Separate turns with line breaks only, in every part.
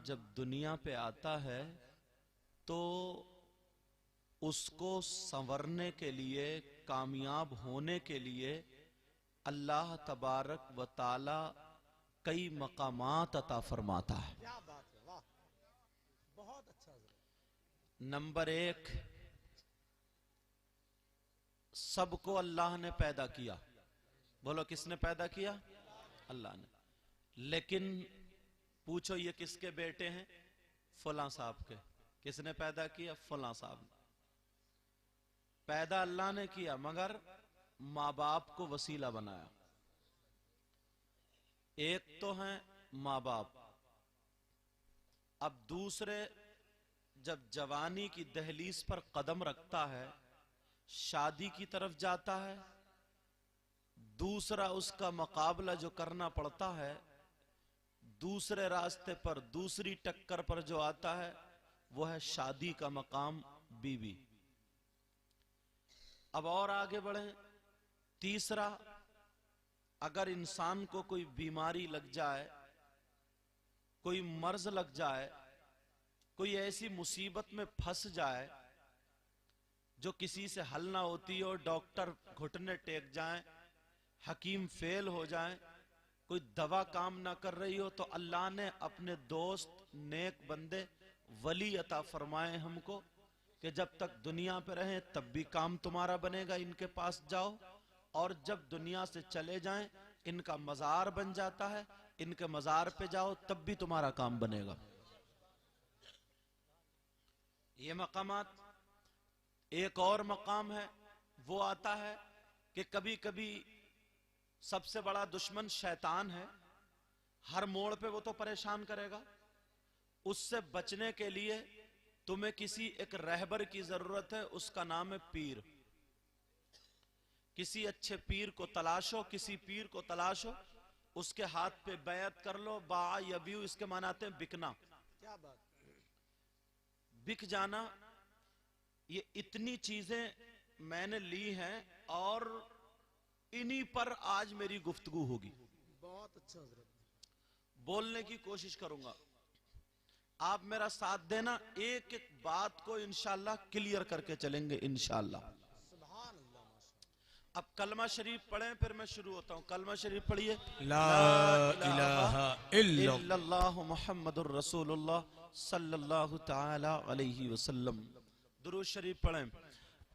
जब दुनिया पे आता है तो उसको संवरने के लिए, कामयाब होने के लिए अल्लाह तबारक व ताला कई मकामात अता फरमाता है।
क्या बात है, वाह, बहुत अच्छा।
नंबर एक, सबको अल्लाह ने पैदा किया। बोलो किसने पैदा किया? अल्लाह ने। लेकिन पूछो ये किसके बेटे हैं? फलां साहब के। किसने पैदा किया? फलां साहब ने। पैदा अल्लाह ने किया मगर माँ बाप को वसीला बनाया। एक तो है माँ बाप। अब दूसरे, जब जवानी की दहलीज पर कदम रखता है, शादी की तरफ जाता है, दूसरा उसका मुकाबला जो करना पड़ता है, दूसरे रास्ते पर, दूसरी टक्कर पर जो आता है वो है शादी का मकाम, बीवी। अब और आगे बढ़े। तीसरा, अगर इंसान को कोई बीमारी लग जाए, कोई मर्ज लग जाए, कोई ऐसी मुसीबत में फंस जाए जो किसी से हल ना होती हो, डॉक्टर घुटने टेक जाएं, हकीम फेल हो जाएं, कोई दवा काम ना कर रही हो, तो अल्लाह ने अपने दोस्त, नेक बंदे, वली अता फरमाए हमको कि जब तक दुनिया पे रहें तब भी काम तुम्हारा बनेगा, इनके पास जाओ, और जब दुनिया से चले जाएं इनका मजार बन जाता है, इनके मजार पे जाओ तब भी तुम्हारा काम बनेगा। ये मकामात। एक और मकाम है, वो आता है कि कभी कभी सबसे बड़ा दुश्मन शैतान है, हर मोड़ पे वो तो परेशान करेगा। उससे बचने के लिए तुम्हें किसी एक रहबर की जरूरत है, उसका नाम है पीर। किसी अच्छे पीर को तलाशो, किसी पीर को तलाशो, उसके हाथ पे बैत कर लो। बा यबीउ, इसके मानाते हैं बिकना।
क्या बात,
बिक जाना। ये इतनी चीजें मैंने ली हैं और इन्हीं पर आज मेरी गुफ्तगू होगी।
बहुत अच्छा हजरत।
बोलने की कोशिश करूंगा, आप मेरा साथ देना, एक एक बात को इंशाअल्लाह क्लियर करके चलेंगे इंशाअल्लाह।
सुभान अल्लाह, माशाअल्लाह।
अब कलमा शरीफ पढ़ें, फिर मैं शुरू होता हूं। कलमा शरीफ पढ़िए।
ला इलाहा
इल्लल्लाह मुहम्मदुर रसूलुल्लाह सल्लल्लाहु तआला अलैहि वसल्लम। दुरूद शरीफ पढ़ें।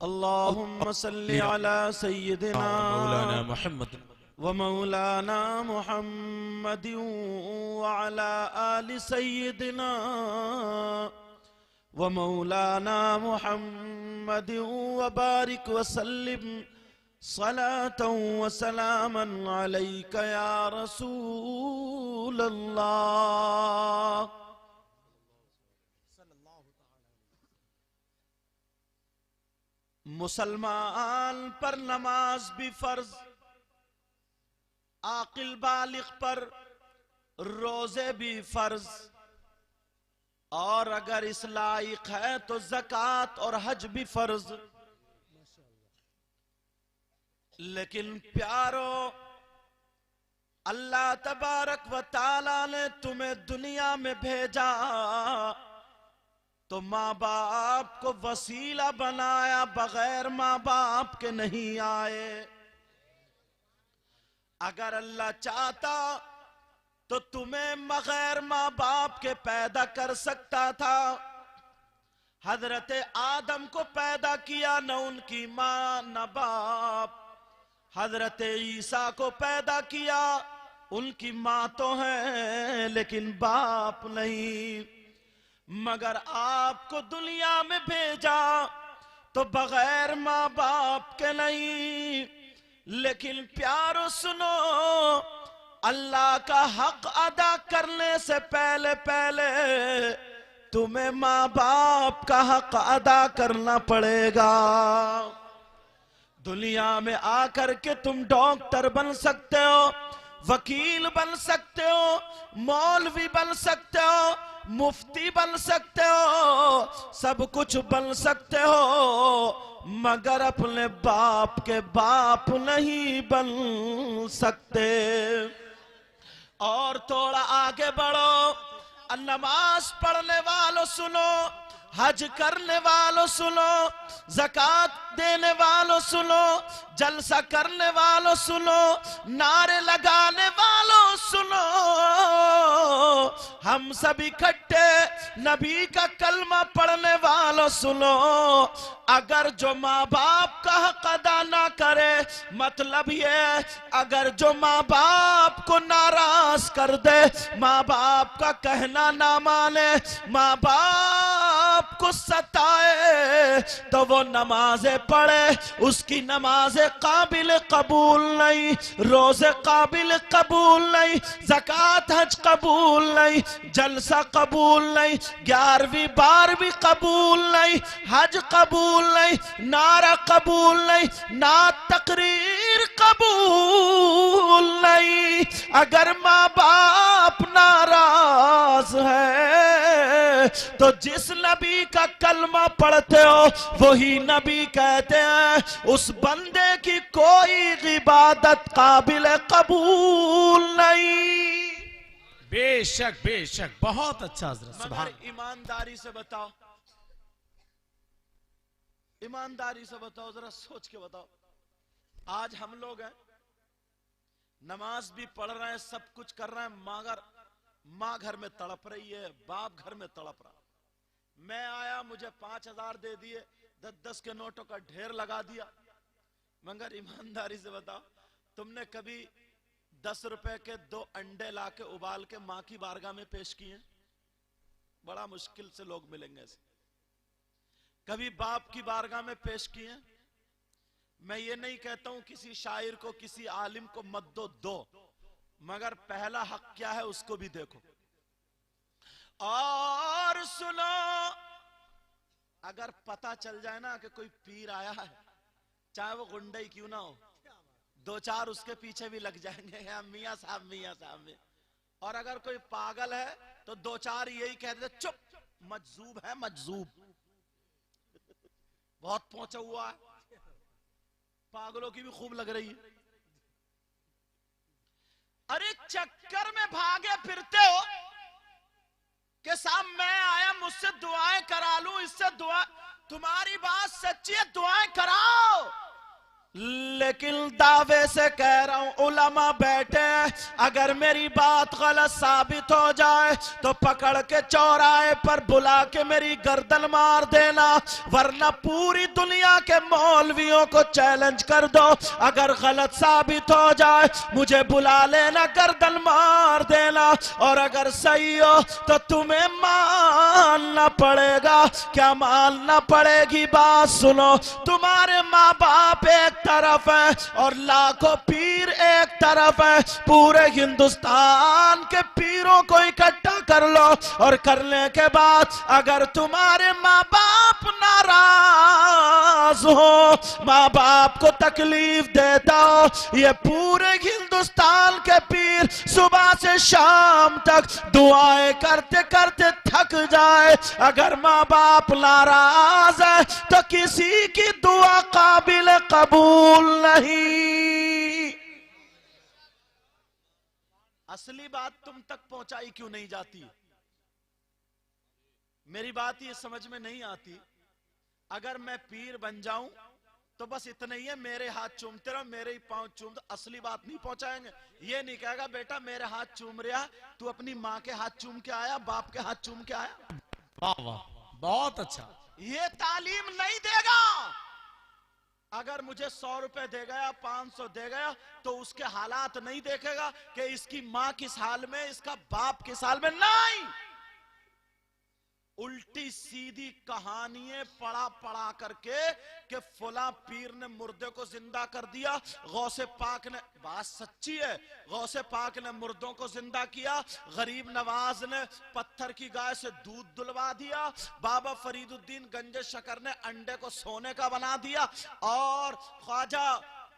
अल्लाहुम्मा सल्लि अला सय्यिदिना
मौलाना मोहम्मद
व मौलाना मुहम्मद व अला आलि सय्यिदिना व मौलाना मुहम्मद व बारिक व सल्लिम सलातन व सलामन अलैका या रसूल अल्लाह। मुसलमान पर नमाज भी फर्ज, आकिल बालिग पर रोजे भी फर्ज, और अगर इस लायक है तो ज़कात और हज भी फर्ज। लेकिन प्यारो, अल्लाह तबारक व ताला ने तुम्हें दुनिया में भेजा तो माँ बाप को वसीला बनाया, बगैर माँ बाप के नहीं आए। अगर अल्लाह चाहता तो तुम्हें बगैर माँ बाप के पैदा कर सकता था। हजरत आदम को पैदा किया, न उनकी माँ न बाप। हजरत ईसा को पैदा किया, उनकी माँ तो है लेकिन बाप नहीं। मगर आपको दुनिया में भेजा तो बगैर माँ बाप के नहीं। लेकिन प्यारो सुनो, अल्लाह का हक अदा करने से पहले पहले तुम्हें माँ बाप का हक अदा करना पड़ेगा। दुनिया में आकर के तुम डॉक्टर बन सकते हो, वकील बन सकते हो, मौलवी बन सकते हो, मुफ्ती बन सकते हो, सब कुछ बन सकते हो, मगर अपने बाप के बाप नहीं बन सकते। और थोड़ा आगे बढ़ो, नमाज पढ़ने वालों सुनो, हज करने वालों सुनो, ज़कात देने वालों सुनो, जलसा करने वालों सुनो, नारे लगाने वालों सुनो, हम सब इकट्ठे नबी का कलमा पढ़ने वालों सुनो। अगर जो माँ बाप का हक अदा ना करे, मतलब ये अगर जो माँ बाप को नाराज कर दे, माँ बाप का कहना ना माने, माँ बाप को सताए, तो वो नमाजें पढ़े, उसकी नमाजें काबिल कबूल नहीं, रोजे काबिल कबूल नहीं, ज़कात हज कबूल नहीं, जलसा कबूल नहीं, 11वीं 12वीं कबूल नहीं, हज कबूल नहीं, नारा कबूल नहीं, ना तकरीर कबूल नहीं। अगर माँ बाप नाराज है तो जिस नबी का कलमा पढ़ते हो वही नबी कहते हैं उस बंदे की कोई इबादत काबिल कबूल नहीं।
बेशक बेशक, बहुत अच्छा हजरत, सुभान।
मगर ईमानदारी से बताओ, ईमानदारी से बताओ, जरा सोच के बताओ, आज हम लोग हैं, नमाज भी पढ़ रहे हैं, सब कुछ कर रहे हैं, मगर माँ घर में तड़प रही है, बाप घर में तड़प रहा। मैं आया, मुझे 5000 दे दिए, 10-10 के नोटों का ढेर लगा दिया। मगर ईमानदारी से बताओ, तुमने कभी 10 रुपए के 2 अंडे लाके उबाल के माँ की बारगाह में पेश किए? बड़ा मुश्किल से लोग मिलेंगे ऐसे। कभी बाप की बारगाह में पेश किए? मैं ये नहीं कहता हूं किसी शायर को, किसी आलिम को मत दो, मगर पहला हक क्या है उसको भी देखो। और सुनो, अगर पता चल जाए ना कि कोई पीर आया है, चाहे वो गुंडा ही क्यों ना हो, 2-4 उसके पीछे भी लग जाएंगे, मियां साहब मियां साहब में। और अगर कोई पागल है तो 2-4 यही कह देते, चुप, मजजूब है मजजूब, बहुत पहुंचा हुआ है, पागलों की भी खूब लग रही है। अरे चक्कर में भागे फिरते हो कि साहब मैं आया, मुझसे दुआएं करा लूं, इससे दुआ, तुम्हारी बात सच्ची है, दुआएं कराओ, लेकिन दावे से कह रहा हूं, उलमा बैठे हैं, अगर मेरी बात गलत साबित हो जाए तो पकड़ के चौराहे पर बुला के मेरी गर्दन मार देना, वरना पूरी दुनिया के मौलवियों को चैलेंज कर दो, अगर गलत साबित हो जाए मुझे बुला लेना, गर्दन मार देना, और अगर सही हो तो तुम्हें मानना पड़ेगा। क्या मानना पड़ेगी? बात सुनो, तुम्हारे माँ बाप एक तरफ है और लाखों पीर एक तरफ है, पूरे हिंदुस्तान के पीरों को इकट्ठा कर लो, और करने के बाद अगर तुम्हारे माँ बाप नाराज हो, माँ बाप को तकलीफ देता हो, ये पूरे हिंदुस्तान के पीर सुबह से शाम तक दुआएं करते करते थक जाए, अगर माँ बाप नाराज है तो किसी की दुआ काबिल कबूल नहीं। असली बात तुम तक पहुंचाई क्यों नहीं जाती? मेरी बात ये समझ में नहीं आती। अगर मैं पीर बन जाऊं तो बस इतना ही है, मेरे हाथ चूमते रहो, मेरे ही पांव चूम दो, असली बात नहीं पहुंचाएंगे। ये नहीं कहेगा बेटा मेरे हाथ चूम रहा, तू अपनी माँ के हाथ चूम के आया, बाप के हाथ चूम के आया।
वाह वाह, बहुत अच्छा।
ये तालीम नहीं देगा। अगर मुझे 100 रुपए दे गया, 500 दे गया, तो उसके हालात नहीं देखेगा कि इसकी माँ किस हाल में, इसका बाप किस हाल में, नहीं। उल्टी सीधी कहानियां पढ़ा करके कि फला पीर ने मुर्दे को जिंदा कर दिया, गौसे पाक ने, बात सच्ची है, गौसे पाक ने मुर्दों को जिंदा किया, गरीब नवाज ने पत्थर की गाय से दूध दुलवा दिया, बाबा फरीदुद्दीन गंज शकर ने अंडे को सोने का बना दिया, और ख्वाजा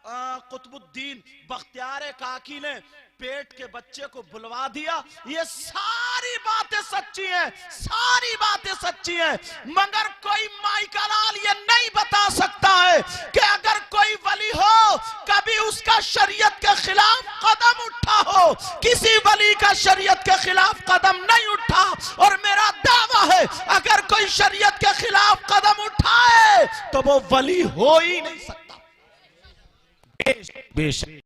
कुतुबुद्दीन बख्तियार काकी ने पेट के बच्चे को बुलवा दिया। ये सारी बातें सच्ची हैं, सारी बातें सच्ची हैं, मगर कोई माई का लाल ये नहीं बता सकता है कि अगर कोई वली हो कभी उसका शरीयत के खिलाफ कदम उठा हो। किसी वली का शरीयत के खिलाफ कदम नहीं उठा, और मेरा दावा है अगर कोई शरीयत के खिलाफ कदम उठाए तो वो वली हो ही नहीं सकता।
बेशक